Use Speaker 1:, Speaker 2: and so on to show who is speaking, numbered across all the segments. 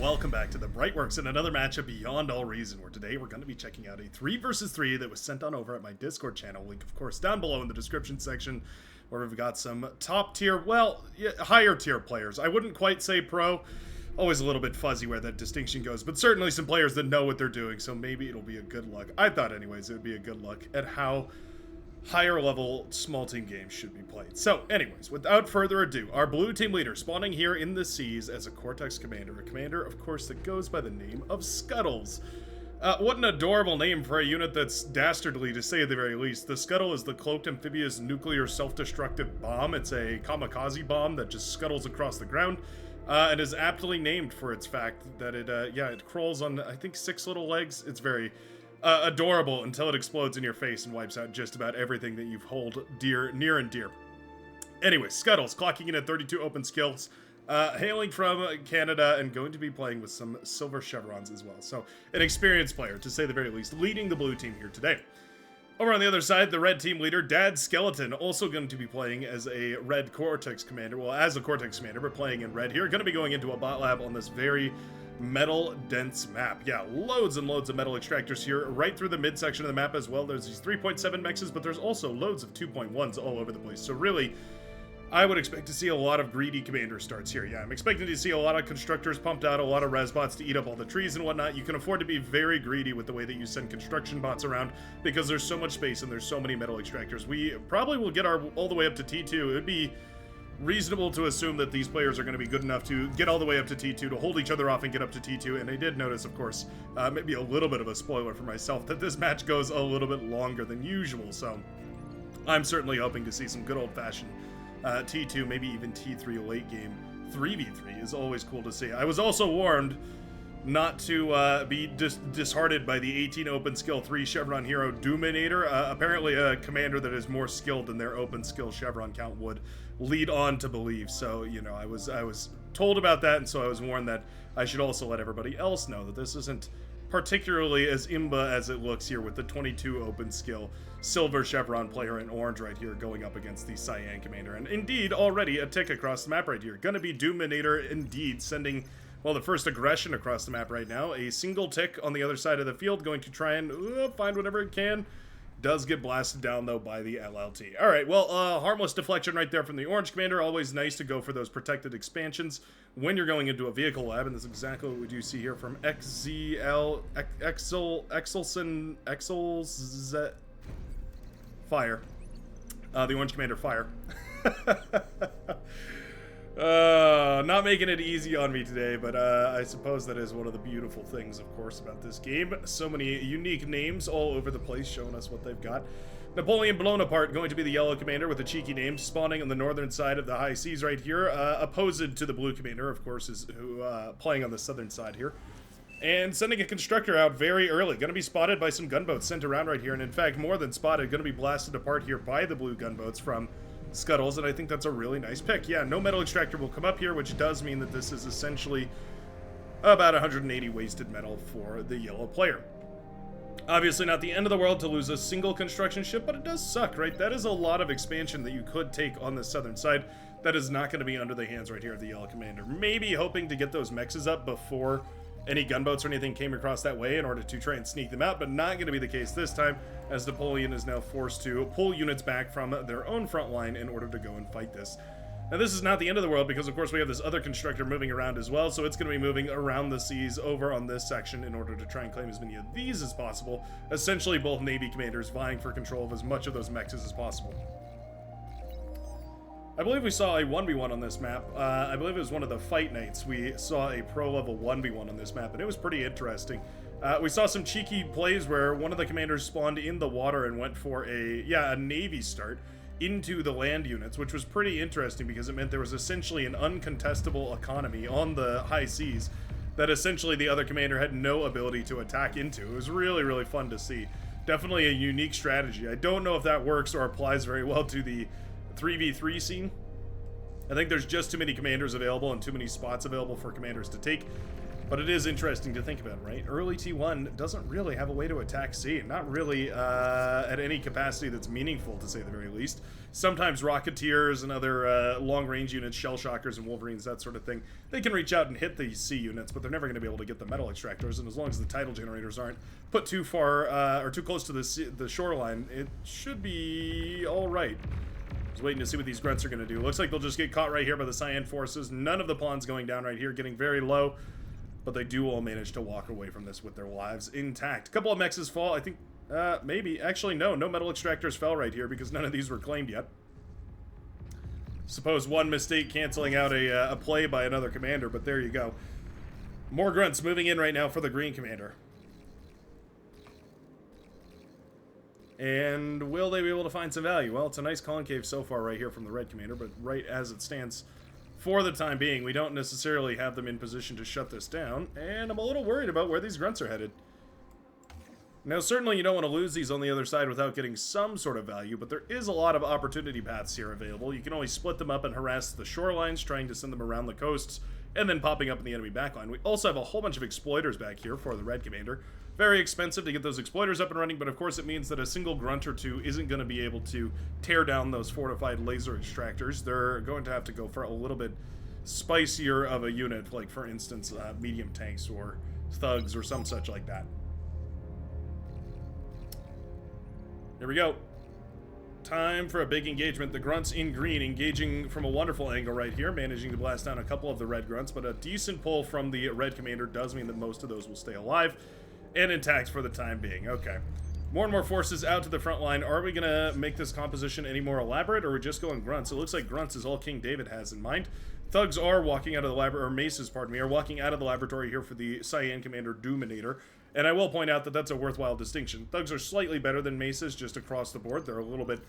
Speaker 1: welcome back to the Brightworks and another matchup beyond all reason, where today we're going to be checking out a 3 versus 3 that was sent on over at my Discord channel, link of course down below in the description section, where we've got some top tier, well, higher tier players. I wouldn't quite say pro, always a little bit fuzzy where that distinction goes, but certainly some players that know what they're doing, so maybe it'll be a good look. I thought anyways it would be a good look at how higher level small team games should be played. So anyways, without further ado, our blue team leader spawning here in the seas as a Cortex commander, a commander of course that goes by the name of Scuttles. What an adorable name for a unit that's dastardly to say at the very least. The Scuttle is the cloaked amphibious nuclear self-destructive bomb. It's a kamikaze bomb that just scuttles across the ground and is aptly named for its fact that it crawls on, I think, 6 little legs. It's very adorable until it explodes in your face and wipes out just about everything that you've held dear, near and dear. Anyway, Scuttles clocking in at 32 open skills, hailing from Canada and going to be playing with some silver chevrons as well. So an experienced player, to say the very least, leading the blue team here today. Over on the other side, the red team leader, Dad Skeleton, also going to be playing as a red Cortex commander. Well, as a Cortex commander, but playing in red here. Going to be going into a bot lab on this very metal dense map. Yeah, loads and loads of metal extractors here right through the midsection of the map as well. There's these 3.7 mexes, but there's also loads of 2.1s all over the place. So really, I would expect to see a lot of greedy commander starts here. Yeah, I'm expecting to see a lot of constructors pumped out, a lot of res bots to eat up all the trees and whatnot. You can afford to be very greedy with the way that you send construction bots around because there's so much space and there's so many metal extractors. We probably will get all the way up to T2. It would be reasonable to assume that these players are going to be good enough to get all the way up to T2, to hold each other off and get up to T2, and I did notice, of course, maybe a little bit of a spoiler for myself, that this match goes a little bit longer than usual, so I'm certainly hoping to see some good old-fashioned T2, maybe even T3 late game. 3v3 is always cool to see. I was also warned not to be disheartened by the 18 open skill 3 Chevron hero Doominator. Apparently a commander that is more skilled than their open skill Chevron count would lead on to believe. So, you know, I was told about that, and so I was warned that I should also let everybody else know that this isn't particularly as imba as it looks here with the 22 open skill silver Chevron player in orange right here going up against the Cyan commander. And indeed, already a tick across the map right here. Gonna be Doominator indeed sending, well, the first aggression across the map right now. A single tick on the other side of the field, going to try and find whatever it can. Does get blasted down, though, by the LLT. All right, well, harmless deflection right there from the orange commander. Always nice to go for those protected expansions when you're going into a vehicle lab, and that's exactly what we do see here from Exelson Fire. The orange commander Fire. Not making it easy on me today, but I suppose that is one of the beautiful things, of course, about this game. So many unique names all over the place showing us what they've got. Napoleon Blown Apart going to be the yellow commander with a cheeky name, spawning on the northern side of the high seas right here, opposed to the blue commander, of course, is who playing on the southern side here. And sending a constructor out very early. Going to be spotted by some gunboats sent around right here, and in fact, more than spotted, going to be blasted apart here by the blue gunboats from Scuttles, and I think that's a really nice pick. Yeah, no metal extractor will come up here, which does mean that this is essentially about 180 wasted metal for the yellow player. Obviously not the end of the world to lose a single construction ship, but it does suck, right? That is a lot of expansion that you could take on the southern side. That is not going to be under the hands right here of the yellow commander. Maybe hoping to get those mexes up before any gunboats or anything came across that way in order to try and sneak them out, but not going to be the case this time, as Napoleon is now forced to pull units back from their own front line in order to go and fight this. Now, this is not the end of the world, because of course we have this other constructor moving around as well, so it's going to be moving around the seas over on this section in order to try and claim as many of these as possible. Essentially both Navy commanders vying for control of as much of those mexes as possible. I believe we saw a 1v1 on this map. I believe it was one of the fight nights. We saw a pro-level 1v1 on this map, and it was pretty interesting. We saw some cheeky plays where one of the commanders spawned in the water and went for a Navy start into the land units, which was pretty interesting because it meant there was essentially an uncontestable economy on the high seas that essentially the other commander had no ability to attack into. It was really, really fun to see. Definitely a unique strategy. I don't know if that works or applies very well to the 3v3 scene. I think there's just too many commanders available and too many spots available for commanders to take. But it is interesting to think about, right? Early T1 doesn't really have a way to attack C. Not really at any capacity that's meaningful, to say the very least. Sometimes Rocketeers and other long-range units, Shell Shockers and Wolverines, that sort of thing, they can reach out and hit the C units, but they're never going to be able to get the metal extractors. And as long as the tidal generators aren't put too far or too close to the shoreline, it should be all right. Just waiting to see what these grunts are going to do. Looks like they'll just get caught right here by the Cyan forces. None of the pawns going down right here, getting very low. But they do all manage to walk away from this with their lives intact. A couple of mexes fall. I think, maybe. Actually, no metal extractors fell right here because none of these were claimed yet. Suppose one mistake canceling out a play by another commander, but there you go. More grunts moving in right now for the green commander. And will they be able to find some value? Well, it's a nice concave so far right here from the red commander, but right as it stands, for the time being, we don't necessarily have them in position to shut this down, and I'm a little worried about where these grunts are headed. Now, certainly you don't want to lose these on the other side without getting some sort of value, but there is a lot of opportunity paths here available. You can always split them up and harass the shorelines, trying to send them around the coasts, and then popping up in the enemy backline. We also have a whole bunch of exploiters back here for the red commander. Very expensive to get those exploiters up and running, but of course it means that a single grunt or two isn't going to be able to tear down those fortified laser extractors. They're going to have to go for a little bit spicier of a unit, like for instance medium tanks or thugs or some such like that. Here we go. Time for a big engagement. The grunts in green engaging from a wonderful angle right here, managing to blast down a couple of the red grunts, but a decent pull from the red commander does mean that most of those will stay alive and intact for the time being. Okay. More and more forces out to the front line. Are we going to make this composition any more elaborate, or are we just going grunts? It looks like grunts is all King David has in mind. Thugs are walking out of the laboratory, or maces, pardon me, are walking out of the laboratory here for the Cyan Commander Doominator. And I will point out that that's a worthwhile distinction. Thugs are slightly better than maces just across the board. They're a little bit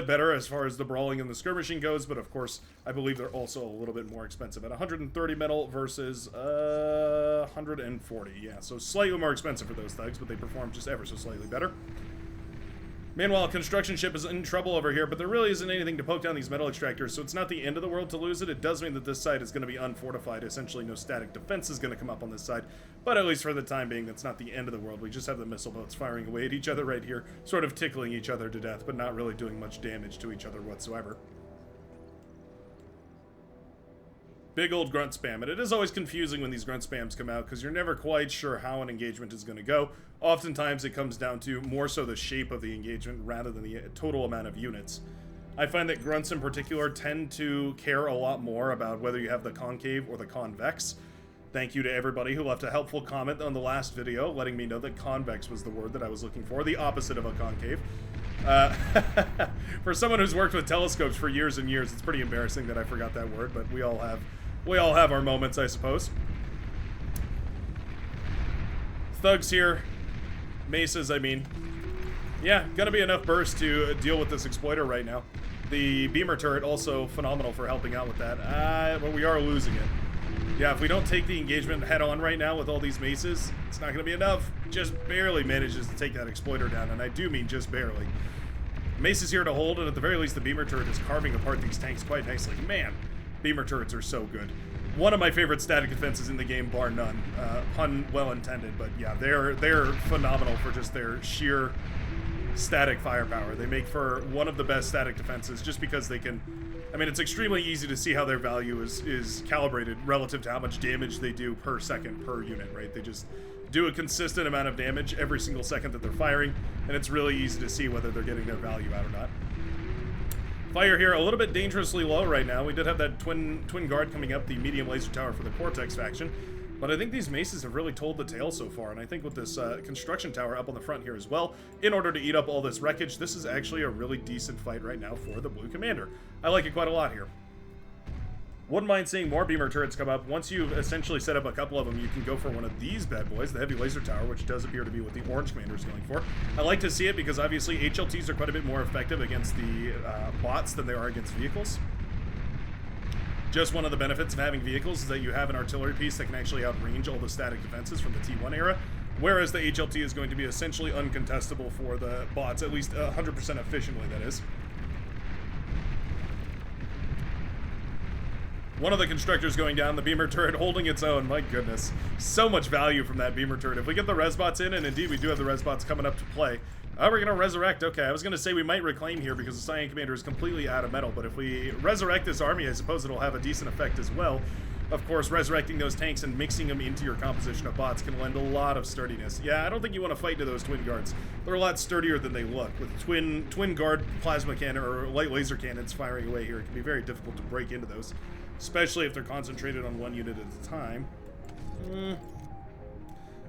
Speaker 1: better as far as the brawling and the skirmishing goes, but of course, I believe they're also a little bit more expensive at 130 metal versus 140. Yeah, so slightly more expensive for those thugs, but they perform just ever so slightly better. Meanwhile, construction ship is in trouble over here, but there really isn't anything to poke down these metal extractors, so it's not the end of the world to lose it. It does mean that this side is going to be unfortified. Essentially, no static defense is going to come up on this side, but at least for the time being, that's not the end of the world. We just have the missile boats firing away at each other right here, sort of tickling each other to death, but not really doing much damage to each other whatsoever. Big old grunt spam, and it is always confusing when these grunt spams come out because you're never quite sure how an engagement is going to go. Oftentimes it comes down to more so the shape of the engagement rather than the total amount of units. I find that grunts in particular tend to care a lot more about whether you have the concave or the convex. Thank you to everybody who left a helpful comment on the last video, letting me know that convex was the word that I was looking for, the opposite of a concave. For someone who's worked with telescopes for years and years, it's pretty embarrassing that I forgot that word, but we all have our moments, I suppose. Thugs here. Maces, I mean. Yeah, gonna be enough burst to deal with this exploiter right now. The beamer turret also phenomenal for helping out with that. But we are losing it. Yeah, if we don't take the engagement head on right now with all these maces, it's not gonna be enough. Just barely manages to take that exploiter down, and I do mean just barely. Mace is here to hold, and at the very least the beamer turret is carving apart these tanks quite nicely. Man, beamer turrets are so good. One of my favorite static defenses in the game, bar none. Pun well intended, but yeah, they're phenomenal for just their sheer static firepower. They make for one of the best static defenses just because they can... I mean, it's extremely easy to see how their value is calibrated relative to how much damage they do per second per unit, right? They just do a consistent amount of damage every single second that they're firing, and it's really easy to see whether they're getting their value out or not. Fire here a little bit dangerously low right now. We did have that twin guard coming up, the medium laser tower for the Cortex faction. But I think these maces have really told the tale so far, and I think with this construction tower up on the front here as well, in order to eat up all this wreckage, this is actually a really decent fight right now for the blue commander. I like it quite a lot here. Wouldn't mind seeing more beamer turrets come up. Once you've essentially set up a couple of them, you can go for one of these bad boys, the heavy laser tower, which does appear to be what the orange commander is going for. I like to see it because obviously HLTs are quite a bit more effective against the bots than they are against vehicles. Just one of the benefits of having vehicles is that you have an artillery piece that can actually outrange all the static defenses from the T1 era, whereas the HLT is going to be essentially uncontestable for the bots, at least 100% efficiently, that is. One of the constructors going down, the beamer turret holding its own. My goodness. So much value from that beamer turret. If we get the resbots in, and indeed we do have the resbots coming up to play. Oh, we're going to resurrect. Okay, I was going to say we might reclaim here because the Cyan Commander is completely out of metal. But if we resurrect this army, I suppose it'll have a decent effect as well. Of course, resurrecting those tanks and mixing them into your composition of bots can lend a lot of sturdiness. Yeah, I don't think you want to fight to those twin guards. They're a lot sturdier than they look. With twin guard plasma cannon or light laser cannons firing away here, it can be very difficult to break into those. Especially if they're concentrated on one unit at a time.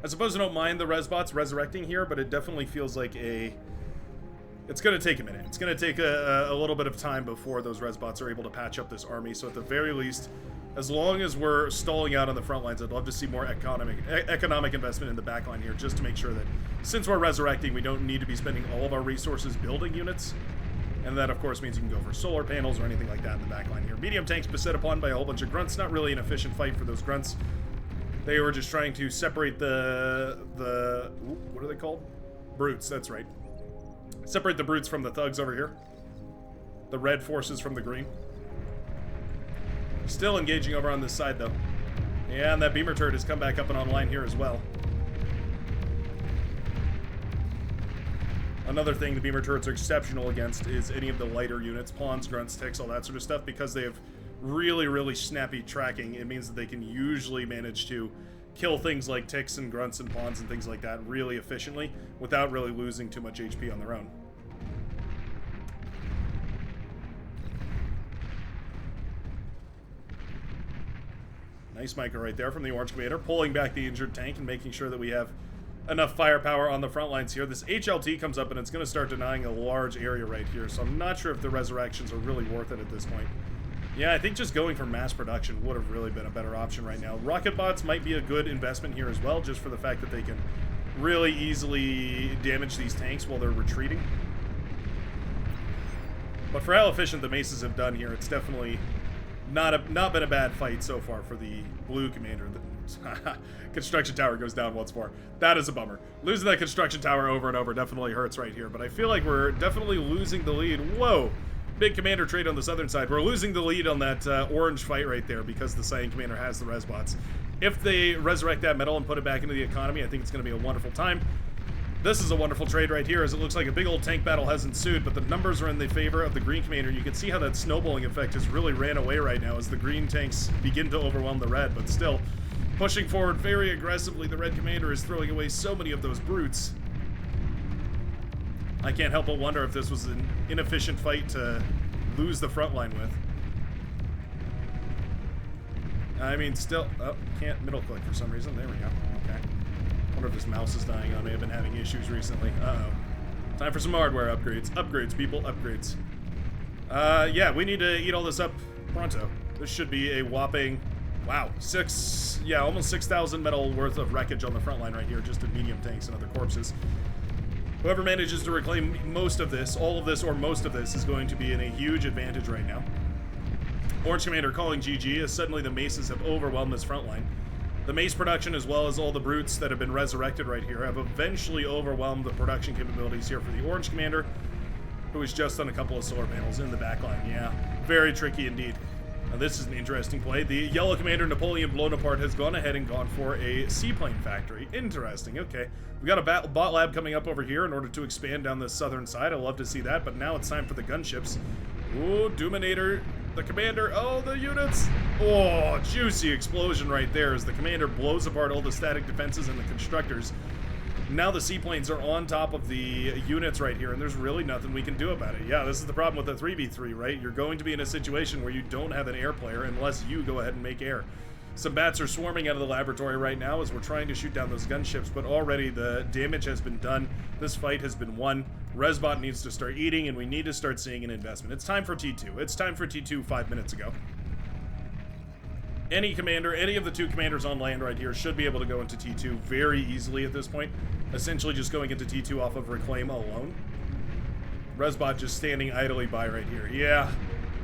Speaker 1: I suppose I don't mind the resbots resurrecting here, but it definitely feels like it's going to take a minute. It's going to take a little bit of time before those resbots are able to patch up this army. So at the very least, as long as we're stalling out on the front lines, I'd love to see more economic investment in the back line here, just to make sure that since we're resurrecting, we don't need to be spending all of our resources building units. And that, of course, means you can go for solar panels or anything like that in the back line here. Medium tanks beset upon by a whole bunch of grunts. Not really an efficient fight for those grunts. They were just trying to separate the what are they called? Brutes, that's right. Separate the brutes from the thugs over here. The red forces from the green. Still engaging over on this side, though. Yeah, and that beamer turret has come back up and online here as well. Another thing the beamer turrets are exceptional against is any of the lighter units, pawns, grunts, ticks, all that sort of stuff, because they have really, really snappy tracking. It means that they can usually manage to kill things like ticks and grunts and pawns and things like that really efficiently without really losing too much HP on their own. Nice micro right there from the Orange Commander, pulling back the injured tank and making sure that we have enough firepower on the front lines here. This HLT comes up and it's going to start denying a large area right here, so I'm not sure if the resurrections are really worth it at this point. Yeah, I think just going for mass production would have really been a better option right now. Rocket bots might be a good investment here as well, just for the fact that they can really easily damage these tanks while they're retreating. But for how efficient the Maces have done here, it's definitely not been a bad fight so far for the blue commander. Construction tower goes down once more. That is a bummer. Losing that construction tower over and over definitely hurts right here, but I feel like we're definitely losing the lead. Whoa! Big commander trade on the southern side. We're losing the lead on that orange fight right there because the Cyan Commander has the resbots. If they resurrect that metal and put it back into the economy, I think it's going to be a wonderful time. This is a wonderful trade right here, as it looks like a big old tank battle has ensued, but the numbers are in the favor of the green commander. You can see how that snowballing effect has really ran away right now as the green tanks begin to overwhelm the red, but still pushing forward very aggressively. The red commander is throwing away so many of those brutes. I can't help but wonder if this was an inefficient fight to lose the front line with. I mean, still... Oh, can't middle click for some reason. There we go. Okay. Wonder if this mouse is dying on me. I've been having issues recently. Uh-oh. Time for some hardware upgrades. Upgrades, people. Upgrades. Yeah, we need to eat all this up pronto. This should be a whopping... Wow. Almost 6,000 metal worth of wreckage on the front line right here, just in medium tanks and other corpses. Whoever manages to reclaim most of this, all of this, or most of this, is going to be in a huge advantage right now. Orange Commander calling GG as suddenly the Maces have overwhelmed this front line. The Mace production, as well as all the brutes that have been resurrected right here, have eventually overwhelmed the production capabilities here for the Orange Commander, who is just on a couple of solar panels in the back line. Yeah, very tricky indeed. Now this is an interesting play. The Yellow Commander, Napoleon Bonaparte, has gone ahead and gone for a seaplane factory. Interesting, okay. We've got a bot lab coming up over here in order to expand down the southern side. I love to see that, but now it's time for the gunships. Ooh, Doominator, the commander, oh, the units! Oh, juicy explosion right there as the commander blows apart all the static defenses and the constructors. Now the seaplanes are on top of the units right here, and there's really nothing we can do about it. Yeah, this is the problem with a 3v3, right? You're going to be in a situation where you don't have an air player unless you go ahead and make air. Some bats are swarming out of the laboratory right now as we're trying to shoot down those gunships, but already the damage has been done. This fight has been won. Resbot needs to start eating, and we need to start seeing an investment. It's time for T2. It's time for T2 5 minutes ago. Any commander, any of the two commanders on land right here should be able to go into T2 very easily at this point. Essentially just going into T2 off of Reclaim alone. Resbot just standing idly by right here. Yeah,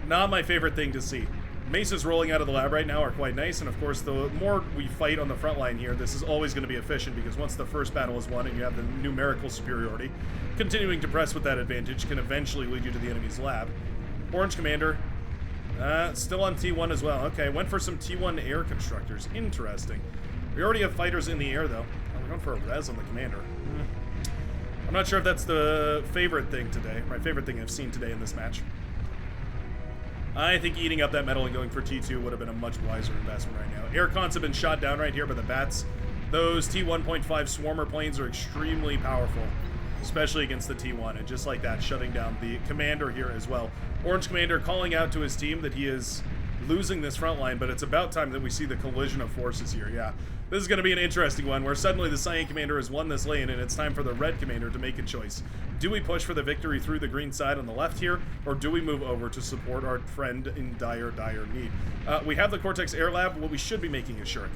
Speaker 1: not my favorite thing to see. Maces rolling out of the lab right now are quite nice, and of course the more we fight on the front line here, this is always going to be efficient, because once the first battle is won and you have the numerical superiority, continuing to press with that advantage can eventually lead you to the enemy's lab. Orange Commander, Still on T1 as well. Okay, went for some T1 air constructors. Interesting. We already have fighters in the air, though. Oh, we're going for a res on the commander. I'm not sure if that's the favorite thing today. My favorite thing I've seen today in this match. I think eating up that metal and going for T2 would have been a much wiser investment right now. Air cons have been shot down right here by the bats. Those T1.5 swarmer planes are extremely powerful, especially against the T1, and just like that, shutting down the commander here as well. Orange commander calling out to his team that he is losing this front line, but it's about time that we see the collision of forces here. Yeah, this is going to be an interesting one, where suddenly the cyan commander has won this lane, and it's time for the red commander to make a choice. Do we push for the victory through the green side on the left here, or do we move over to support our friend in dire need? We have the Cortex Air Lab. What we should be making is Shuriken.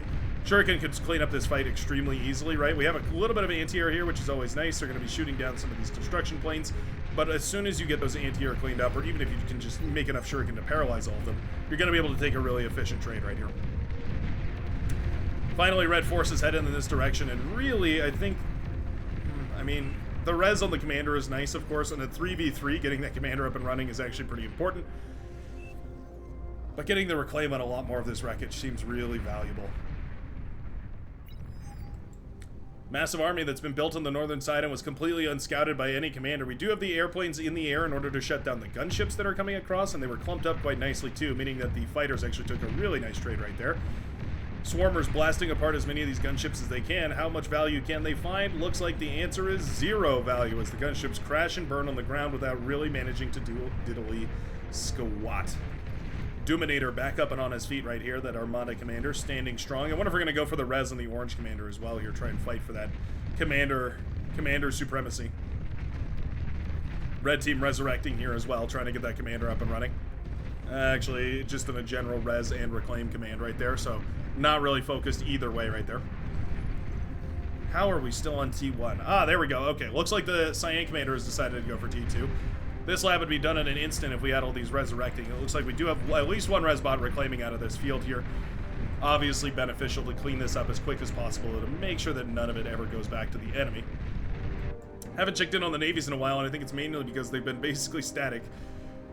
Speaker 1: Shuriken could clean up this fight extremely easily, right? We have a little bit of anti-air here, which is always nice. They're going to be shooting down some of these construction planes. But as soon as you get those anti-air cleaned up, or even if you can just make enough Shuriken to paralyze all of them, you're going to be able to take a really efficient trade right here. Finally, red forces head in this direction, and really, I think, I mean, the res on the commander is nice, of course, and a 3v3, getting that commander up and running is actually pretty important. But getting the reclaim on a lot more of this wreckage seems really valuable. Massive army that's been built on the northern side and was completely unscouted by any commander. We do have the airplanes in the air in order to shut down the gunships that are coming across, and they were clumped up quite nicely too, meaning that the fighters actually took a really nice trade right there. Swarmers blasting apart as many of these gunships as they can. How much value can they find? Looks like the answer is 0 value, as the gunships crash and burn on the ground without really managing to do diddly squat. Doominator back up and on his feet right here, that Armada commander standing strong. I wonder if we're going to go for the res on the orange commander as well here, try and fight for that commander supremacy. Red team resurrecting here as well, trying to get that commander up and running. Actually, just in a general res and reclaim command right there, so not really focused either way right there. How are we still on T1? Ah, there we go. Okay, looks like the cyan commander has decided to go for T2. This lab would be done in an instant if we had all these resurrecting. It looks like we do have at least one res bot reclaiming out of this field here. Obviously beneficial to clean this up as quick as possible to make sure that none of it ever goes back to the enemy. Haven't checked in on the navies in a while, and I think it's mainly because they've been basically static.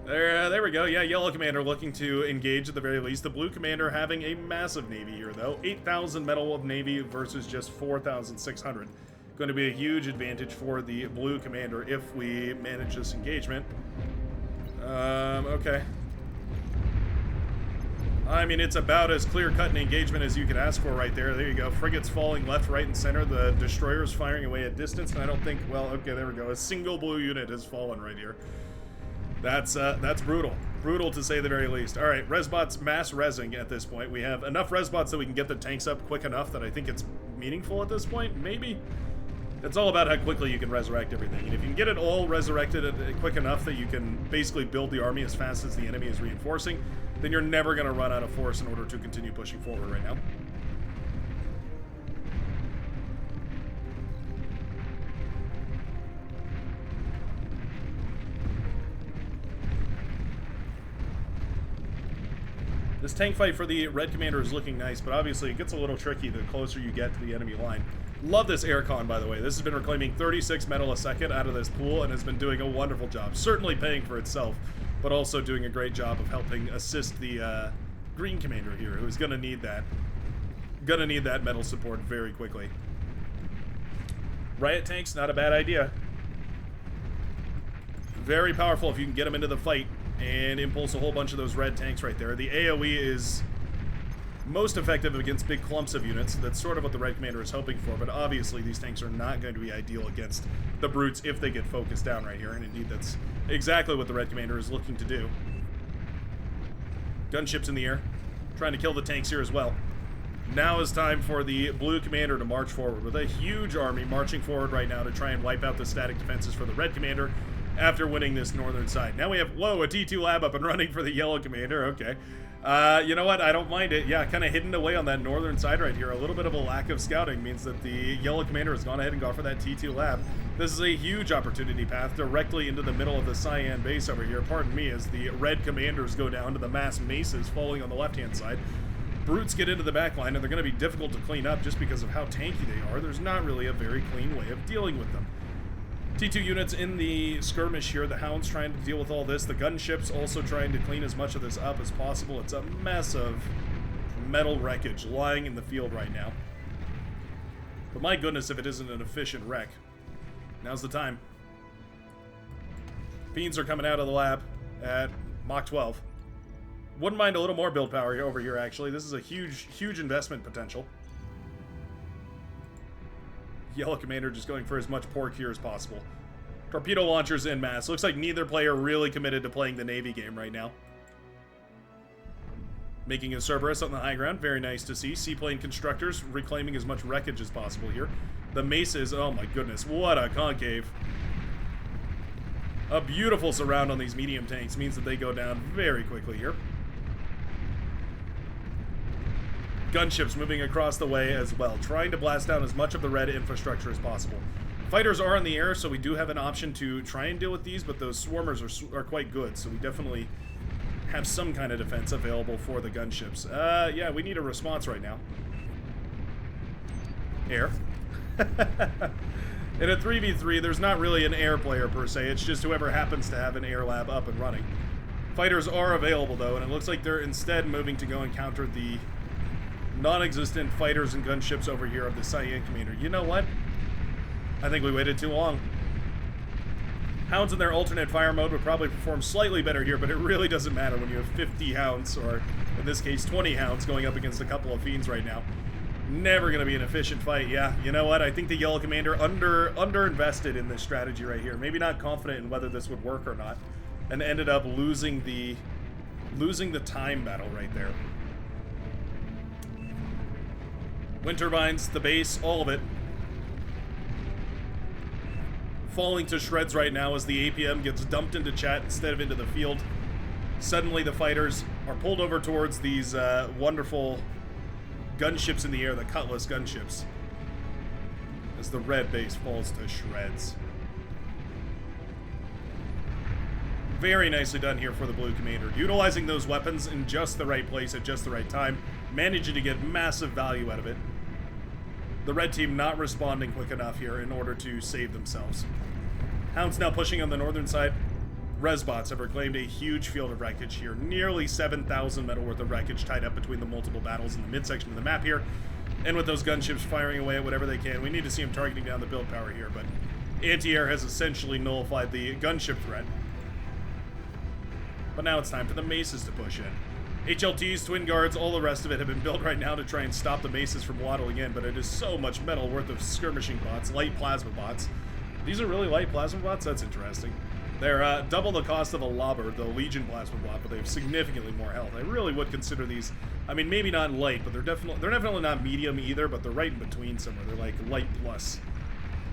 Speaker 1: There we go. Yeah, yellow commander looking to engage at the very least. The blue commander having a massive navy here, though. 8,000 metal of navy versus just 4,600. Going to be a huge advantage for the blue commander if we manage this engagement. Okay. I mean, it's about as clear-cut an engagement as you could ask for right there. There you go. Frigates falling left, right, and center. The destroyers firing away at distance. And I don't think, well, okay, there we go. A single blue unit has fallen right here. That's brutal. Brutal to say the very least. All right, resbots mass resing at this point. We have enough resbots that we can get the tanks up quick enough that I think it's meaningful at this point, maybe. It's all about how quickly you can resurrect everything. And if you can get it all resurrected quick enough that you can basically build the army as fast as the enemy is reinforcing, then you're never going to run out of force in order to continue pushing forward right now. This tank fight for the red commander is looking nice, but obviously it gets a little tricky the closer you get to the enemy line. Love this aircon, by the way. This has been reclaiming 36 metal a second out of this pool and has been doing a wonderful job. Certainly paying for itself, but also doing a great job of helping assist the green commander here, who's gonna need that. Gonna need that metal support very quickly. Riot tanks, not a bad idea. Very powerful if you can get them into the fight and impulse a whole bunch of those red tanks right there. The AoE is most effective against big clumps of units. That's sort of what the red commander is hoping for, but obviously these tanks are not going to be ideal against the brutes if they get focused down right here, and indeed that's exactly what the red commander is looking to do. Gunships in the air, trying to kill the tanks here as well. Now is time for the blue commander to march forward with a huge army marching forward right now to try and wipe out the static defenses for the red commander after winning this northern side. Now we have, whoa, a T2 lab up and running for the yellow commander. Okay. You know what? I don't mind it. Yeah, kind of hidden away on that northern side right here. A little bit of a lack of scouting means that the yellow commander has gone ahead and gone for that T2 lab. This is a huge opportunity path directly into the middle of the cyan base over here. Pardon me, as the red commanders go down to the mass maces falling on the left-hand side. Brutes get into the back line, and they're going to be difficult to clean up just because of how tanky they are. There's not really a very clean way of dealing with them. T2 units in the skirmish here. The Hound's trying to deal with all this. The gunship's also trying to clean as much of this up as possible. It's a mess of metal wreckage lying in the field right now. But my goodness, if it isn't an efficient wreck. Now's the time. Fiends are coming out of the lab at Mach 12. Wouldn't mind a little more build power over here, actually. This is a huge, huge investment potential. Yellow Commander just going for as much pork here as possible. Torpedo launchers en masse. Looks like neither player really committed to playing the Navy game right now. Making a Cerberus on the high ground. Very nice to see. Seaplane constructors reclaiming as much wreckage as possible here. The Maces, oh my goodness, what a concave. A beautiful surround on these medium tanks means that they go down very quickly here. Gunships moving across the way as well, trying to blast down as much of the red infrastructure as possible. Fighters are in the air, so we do have an option to try and deal with these, but those swarmers are quite good, so we definitely have some kind of defense available for the gunships. Yeah, we need a response right now. Air. In a 3v3, there's not really an air player per se, it's just whoever happens to have an air lab up and running. Fighters are available though, and it looks like they're instead moving to go and counter the non-existent fighters and gunships over here of the Cyan Commander. You know what? I think we waited too long. Hounds in their alternate fire mode would probably perform slightly better here, but it really doesn't matter when you have 50 Hounds, or in this case 20 Hounds, going up against a couple of Fiends right now. Never going to be an efficient fight. Yeah, you know what? I think the Yellow Commander under-invested in this strategy right here. Maybe not confident in whether this would work or not, and ended up losing the time battle right there. Wind turbines, the base, all of it. Falling to shreds right now as the APM gets dumped into chat instead of into the field. Suddenly the fighters are pulled over towards these wonderful gunships in the air, the Cutlass gunships, as the red base falls to shreds. Very nicely done here for the Blue Commander, utilizing those weapons in just the right place at just the right time, managing to get massive value out of it. The red team not responding quick enough here in order to save themselves. Hounds now pushing on the northern side. Resbots have reclaimed a huge field of wreckage here. Nearly 7,000 metal worth of wreckage tied up between the multiple battles in the midsection of the map here. And with those gunships firing away at whatever they can, we need to see them targeting down the build power here, but anti-air has essentially nullified the gunship threat. But now it's time for the Maces to push in. HLTs, Twin Guards, all the rest of it have been built right now to try and stop the Maces from waddling in, but it is so much metal worth of skirmishing bots, light plasma bots. These are really light plasma bots? That's interesting. They're double the cost of a Lobber, the Legion plasma bot, but they have significantly more health. I really would consider these, I mean, maybe not light, but they're definitely not medium either, but they're right in between somewhere. They're like light plus.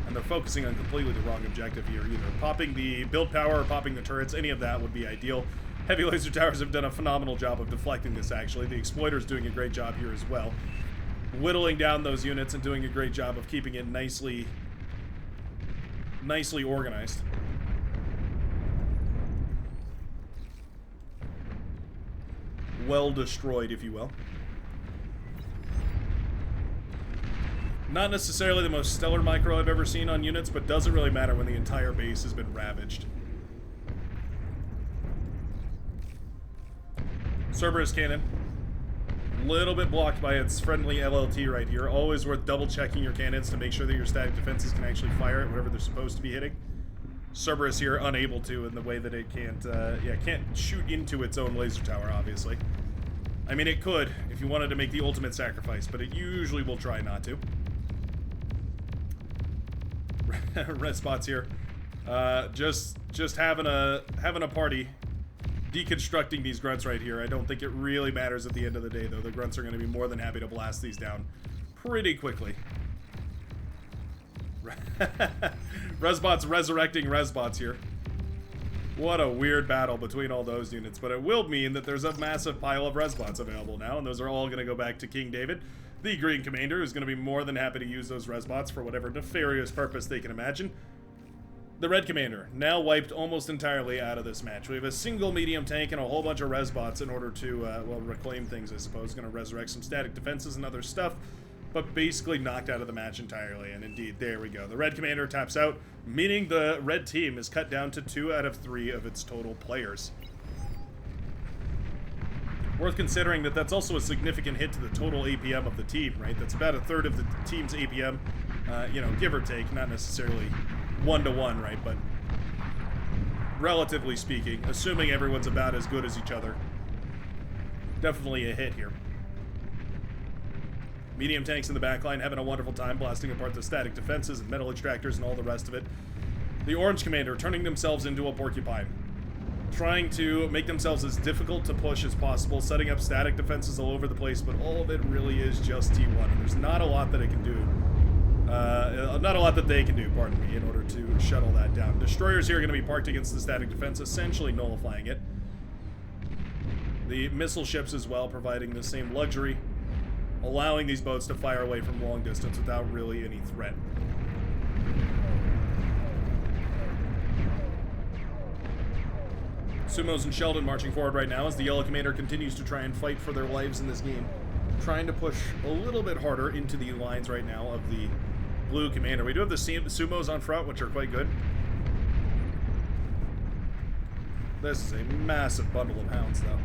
Speaker 1: And they're focusing on completely the wrong objective here either. Popping the build power or popping the turrets, any of that would be ideal. Heavy laser towers have done a phenomenal job of deflecting this, actually. The Exploiter's doing a great job here as well. Whittling down those units and doing a great job of keeping it nicely organized. Well destroyed, if you will. Not necessarily the most stellar micro I've ever seen on units, but doesn't really matter when the entire base has been ravaged. Cerberus cannon. Little bit blocked by its friendly LLT right here. Always worth double checking your cannons to make sure that your static defenses can actually fire at whatever they're supposed to be hitting. Cerberus here unable to in the way that it can't shoot into its own laser tower, obviously. I mean, it could if you wanted to make the ultimate sacrifice, but it usually will try not to. Red spots here. Just having a party. Deconstructing these grunts right here. I don't think it really matters at the end of the day, though. The grunts are going to be more than happy to blast these down pretty quickly. Resbots resurrecting Resbots here. What a weird battle between all those units, but it will mean that there's a massive pile of Resbots available now, and those are all going to go back to King David, the Green Commander, who's going to be more than happy to use those Resbots for whatever nefarious purpose they can imagine. The Red Commander, now wiped almost entirely out of this match. We have a single medium tank and a whole bunch of Resbots in order to, well, reclaim things, I suppose. Going to resurrect some static defenses and other stuff. but basically knocked out of the match entirely. And indeed, there we go. The red commander taps out, meaning the red team is cut down to 2 out of 3 of its total players. Worth considering that that's also a significant hit to the total APM of the team, right? That's about a third of the team's APM, you know, give or take, not necessarily 1-to-1, right? But relatively speaking, assuming everyone's about as good as each other, definitely a hit here. Medium tanks in the backline having a wonderful time blasting apart the static defenses and metal extractors and all the rest of it. The orange commander turning themselves into a porcupine, trying to make themselves as difficult to push as possible, setting up static defenses all over the place, but all of it really is just T1, and there's not a lot that it can do. Not a lot that they can do, pardon me, in order to shuttle that down. Destroyers here are going to be parked against the static defense, essentially nullifying it. The missile ships as well, providing the same luxury, allowing these boats to fire away from long distance without really any threat. Sumos and Sheldon marching forward right now as the yellow commander continues to try and fight for their lives in this game, trying to push a little bit harder into the lines right now of the blue commander. We do have the Sumos on front, which are quite good. This is a massive bundle of hounds, though.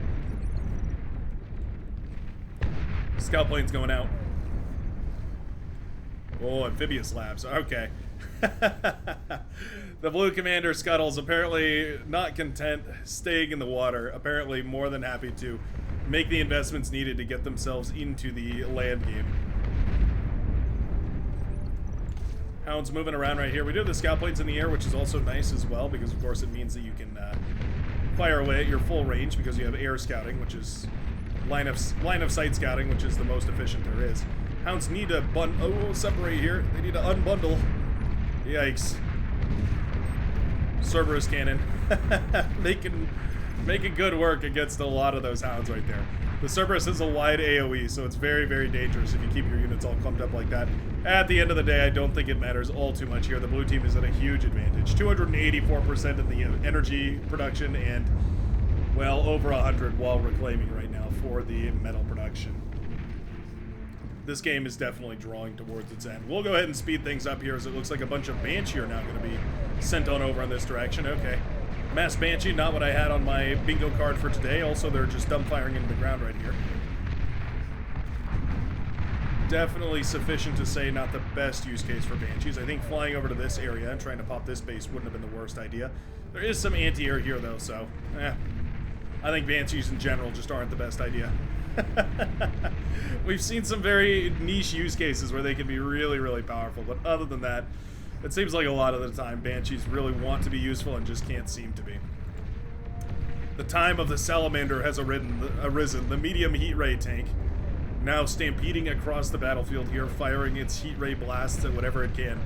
Speaker 1: Scout plane's going out. Oh, amphibious labs. Okay. The blue commander scuttles, apparently not content staying in the water, apparently more than happy to make the investments needed to get themselves into the land game. Hounds moving around right here. We do have the scout planes in the air, which is also nice as well, because of course it means that you can fire away at your full range because you have air scouting, which is line of sight scouting, which is the most efficient there is. Hounds need to separate here. They need to unbundle. Yikes. Cerberus cannon. making good work against a lot of those hounds right there. The Cerberus is a wide AoE, so it's very, very dangerous if you keep your units all clumped up like that. At the end of the day, I don't think it matters all too much here. The blue team is at a huge advantage. 284% in the energy production and, well, over 100 while reclaiming right now for the metal production. This game is definitely drawing towards its end. We'll go ahead and speed things up here as it looks like a bunch of Banshee are now going to be sent on over in this direction. Okay. Mass Banshee, not what I had on my bingo card for today. Also, they're just dumbfiring into the ground right here. Definitely sufficient to say not the best use case for Banshees. I think flying over to this area and trying to pop this base wouldn't have been the worst idea. There is some anti-air here, though, so I think Banshees in general just aren't the best idea. We've seen some very niche use cases where they can be really, really powerful, but other than that, it seems like a lot of the time Banshees really want to be useful and just can't seem to be. The time of the Salamander has arisen. The medium heat ray tank now stampeding across the battlefield here, firing its heat ray blasts at whatever it can.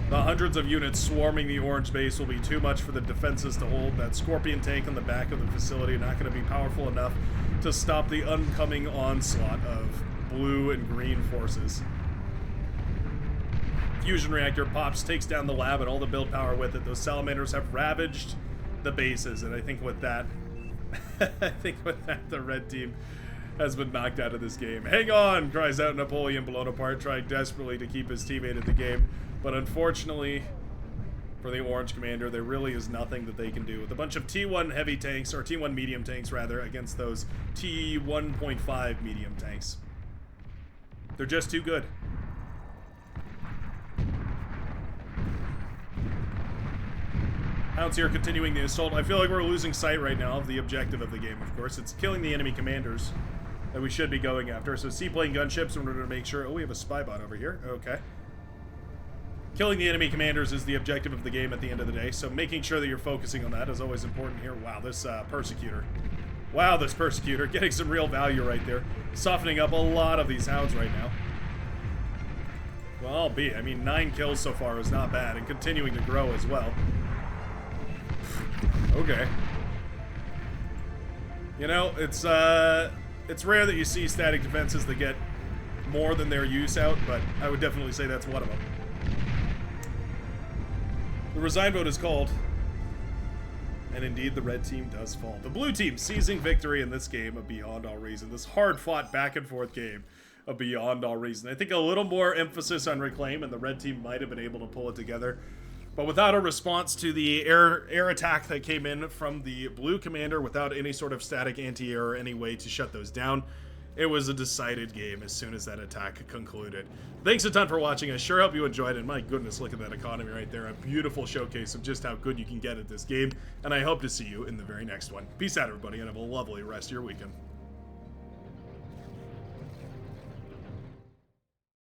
Speaker 1: The hundreds of units swarming the orange base will be too much for the defenses to hold. That Scorpion tank on the back of the facility not going to be powerful enough to stop the oncoming onslaught of blue and green forces. Fusion reactor pops, takes down the lab and all the build power with it. Those salamanders have ravaged the bases, and I think with that, the red team has been knocked out of this game. Hang on, cries out Napoleon Bonaparte, trying desperately to keep his teammate in the game. But unfortunately, for the orange commander, there really is nothing that they can do. With a bunch of T1 heavy tanks, or T1 medium tanks rather, against those T1.5 medium tanks. They're just too good. Hounds here continuing the assault. I feel like we're losing sight right now of the objective of the game, of course. It's killing the enemy commanders that we should be going after. So seaplane gunships in order to make sure... Oh, we have a spy bot over here. Okay. Killing the enemy commanders is the objective of the game at the end of the day, so making sure that you're focusing on that is always important here. Wow, this Persecutor. Wow, this Persecutor. Getting some real value right there. Softening up a lot of these hounds right now. Well, albeit, I mean, 9 kills so far is not bad, and continuing to grow as well. Okay. You know, it's rare that you see static defenses that get more than their use out, but I would definitely say that's one of them. The resign vote is called, and indeed the red team does fall. The blue team seizing victory in this game of beyond all reason. This hard-fought back-and-forth game beyond all reason. I think a little more emphasis on reclaim, and the red team might have been able to pull it together. But without a response to the air attack that came in from the blue commander, without any sort of static anti-air or any way to shut those down, it was a decided game as soon as that attack concluded. Thanks a ton for watching. I sure hope you enjoyed it. My goodness, look at that economy right there. A beautiful showcase of just how good you can get at this game. And I hope to see you in the very next one. Peace out, everybody, and have a lovely rest of your weekend.